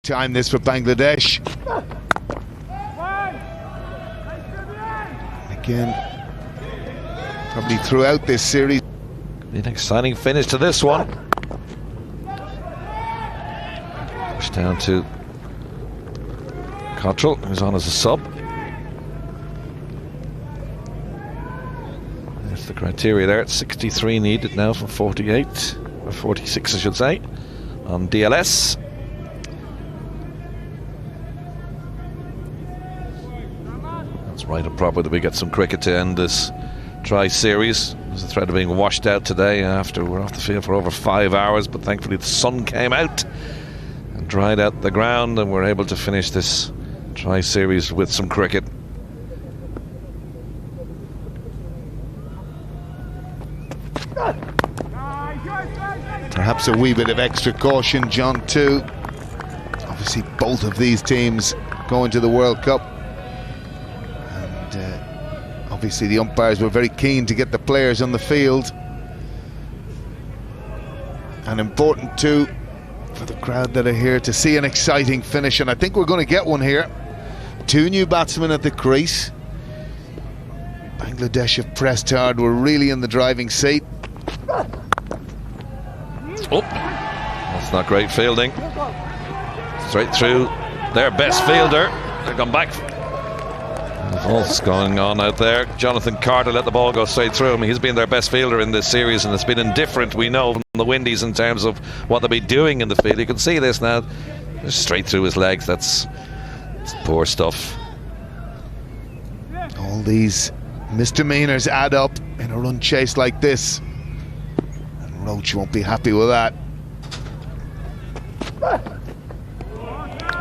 time this for Bangladesh. Again, probably throughout this series. An exciting finish to this one. Push down to Cottrell, who's on as a sub. There's the criteria there. It's 63 needed now from 48, or 46 I should say, on DLS. That's right and proper that we get some cricket to end this tri-series. There's a threat of being washed out today after we're off the field for over 5 hours, but thankfully the sun came out and dried out the ground, and we're able to finish this tri-series with some cricket. Perhaps a wee bit of extra caution, John, too. Obviously both of these teams going to the World Cup, and obviously the umpires were very keen to get the players on the field, and important too for the crowd that are here to see an exciting finish, and I think we're going to get one here. Two new batsmen at the crease. Bangladesh have pressed hard, we're really in the driving seat. Oh, that's not great fielding. Straight through their best fielder. They've gone back. What's going on out there? Jonathan Carter let the ball go straight through him. He's been their best fielder in this series, and it's been indifferent, we know, from the Windies in terms of what they'll be doing in the field. You can see this now. Just straight through his legs. That's poor stuff. All these misdemeanors add up in a run chase like this, and Roach won't be happy with that.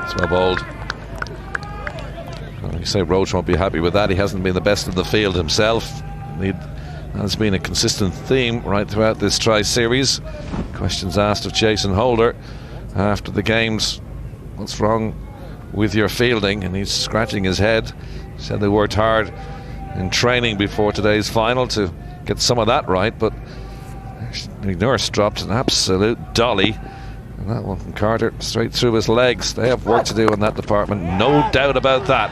It's well bowled. Well, you say Roach won't be happy with that. He hasn't been the best in the field himself. That's been a consistent theme right throughout this tri-series. Questions asked of Jason Holder after the games. What's wrong with your fielding? And he's scratching his head. He said they worked hard in training before today's final to get some of that right, but Nurse dropped an absolute dolly, and that one from Carter straight through his legs. They have work to do in that department, no doubt about that.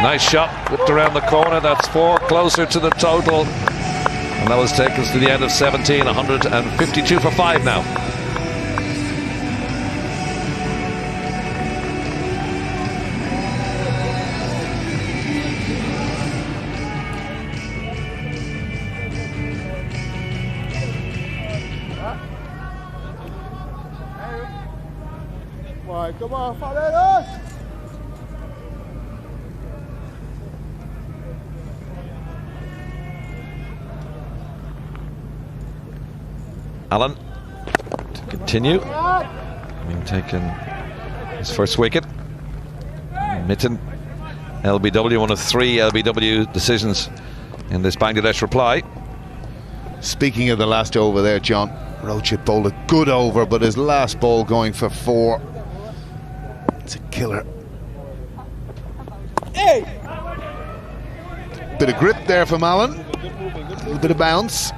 Nice shot, whipped around the corner. That's 4 closer to the total, and that was taken us to the end of 17. 152 for 5 now. Come on, Fareros! Allen to continue. Having taken his first wicket. Mitten, LBW, one of 3 LBW decisions in this Bangladesh reply. Speaking of the last over there, John, Roach had bowled a good over, but his last ball going for 4. It's a killer. Hey! Bit of grip there from Allen. A little bit of bounce.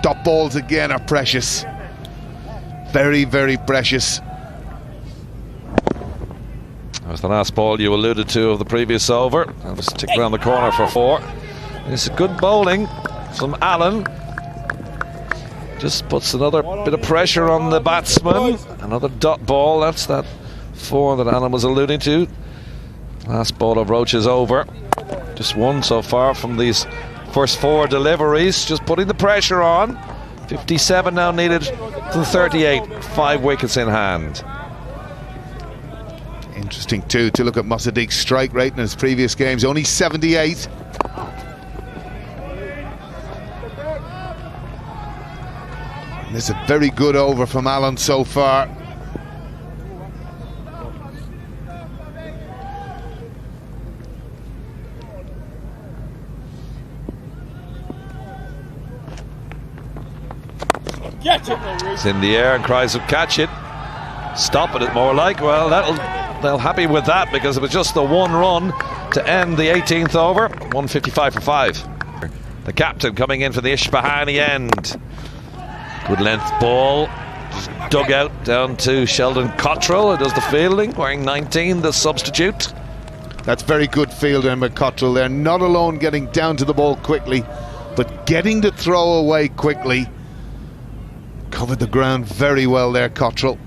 Top balls again are precious. Very, very precious. That was the last ball you alluded to of the previous over. That was ticked around the corner for 4. It's a good bowling from Allen. Just puts another bit of pressure on the batsman. Another dot ball. That's that 4 that Allen was alluding to. Last ball of Roach is over. Just 1 so far from these first 4 deliveries. Just putting the pressure on. 57 now needed to 38. 5 wickets in hand. Interesting too to look at Mosaddeq's strike rate in his previous games. Only 78. And this is a very good over from Allen so far. It's in the air and cries of catch it. Stop it, more like. Well, they'll happy with that because it was just the 1 run to end the 18th over. 155 for 5. The captain coming in for the Ishbahani end. Good length ball. Just dug out down to Sheldon Cottrell, who does the fielding, wearing 19, the substitute. That's very good fielding by Cottrell there. Not alone getting down to the ball quickly, but getting the throw away quickly. Covered the ground very well there, Cottrell.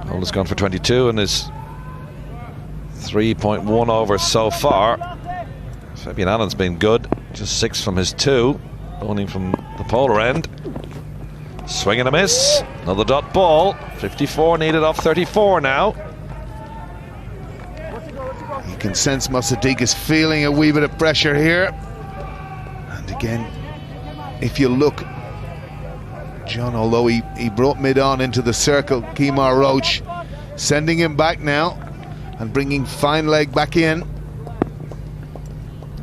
Holder's gone for 22 and is 3.1 over so far. Fabian Allen's been good, just 6 from his 2, only from the polar end. Swing and a miss, another dot ball. 54 needed off 34 now. You can sense Mossadegh is feeling a wee bit of pressure here. And again, if you look, John, although he brought mid on into the circle, Kemar Roach, sending him back now and bringing fine leg back in.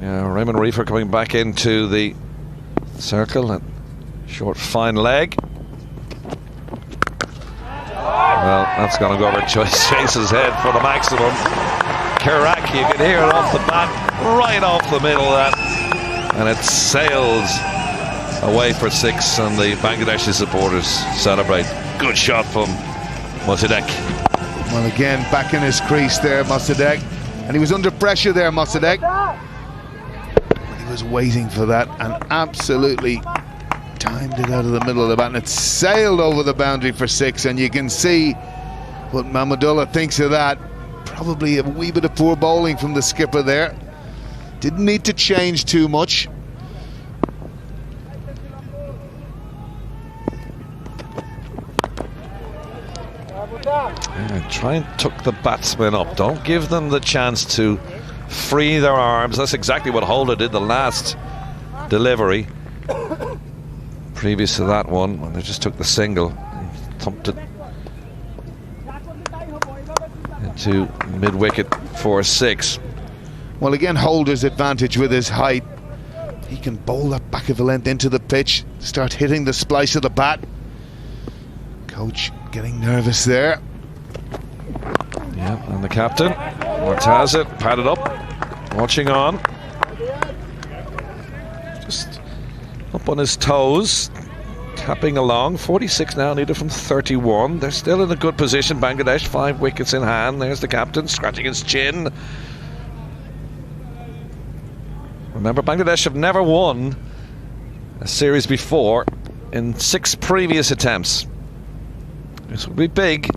Yeah, Raymond Reefer coming back into the circle and short fine leg. Well, that's going to go over Chase's head for the maximum. Kirak, you can hear it off the bat, right off the middle of that, and it sails away for 6, and the Bangladeshi supporters celebrate. Good shot from Mossadegh. Well, again, back in his crease there, Mossadegh, and he was under pressure there, Mossadegh. He was waiting for that and absolutely timed it out of the middle of the bat, and it sailed over the boundary for 6, and you can see what Mahmudullah thinks of that. Probably a wee bit of poor bowling from the skipper there. Didn't need to change too much. Yeah, try and tuck the batsmen up. Don't give them the chance to free their arms. That's exactly what Holder did the last delivery. Previous to that one, when they just took the single and thumped it into mid-wicket for 6. Well, again, Holder's advantage with his height. He can bowl that back of the length into the pitch, start hitting the splice of the bat. Coach getting nervous there. Yeah, and the captain, Mortaza, padded up, watching on. Just up on his toes, tapping along. 46 now needed from 31. They're still in a good position, Bangladesh, 5 wickets in hand. There's the captain scratching his chin. Remember, Bangladesh have never won a series before in 6 previous attempts. This would be big.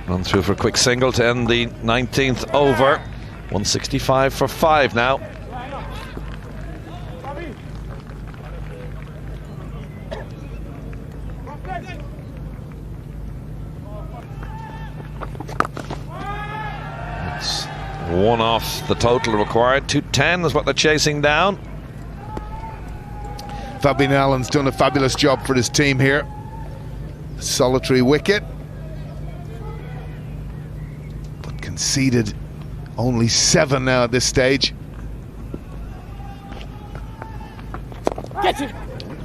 Run through for a quick single to end the 19th over. 165 for 5 now. It's 1 off the total required. 210 is what they're chasing down. Fabian Allen's done a fabulous job for his team here. Solitary wicket, but conceded only 7 now at this stage.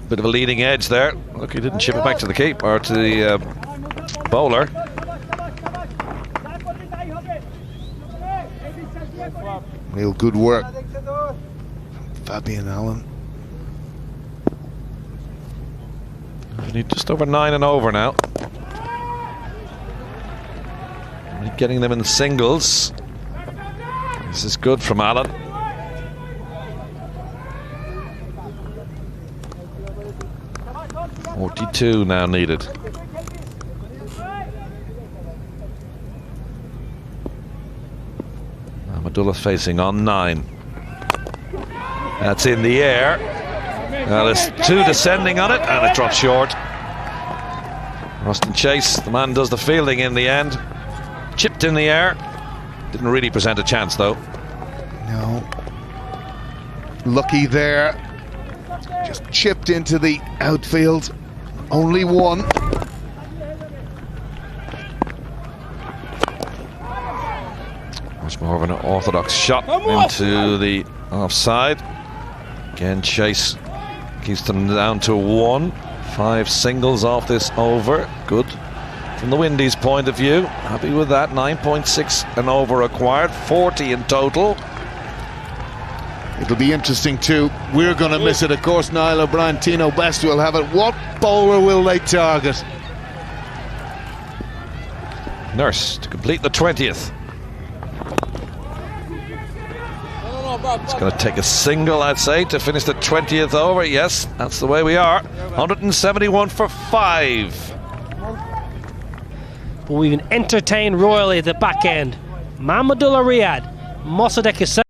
Bit of a leading edge there. Look, he didn't chip it back to the keeper or to the bowler. Real good work from Fabian Allen. We need just over 9 and over now. Getting them in singles. This is good from Allen. .42 now needed. Mahmudullah facing on 9. That's in the air. Now there's 2 descending on it, and it drops short. Ruston Chase, the man does the fielding in the end. Chipped in the air. Didn't really present a chance though. No. Lucky there. Just chipped into the outfield. Only 1. Much more of an orthodox shot into the offside. Again, Chase keeps them down to 1. 5 singles off this over. Good from the Windies' point of view. Happy with that. 9.6 and over acquired, 40 in total. It'll be interesting too. We're going to miss it, of course. Niall O'Brien, Tino Best will have it. What bowler will they target? Nurse to complete the 20th. It's going to take a single, I'd say, to finish the 20th over. Yes, that's the way we are. 171 for 5. But we've been entertained royally at the back end. Mahmudullah Riyad, Mossadegh is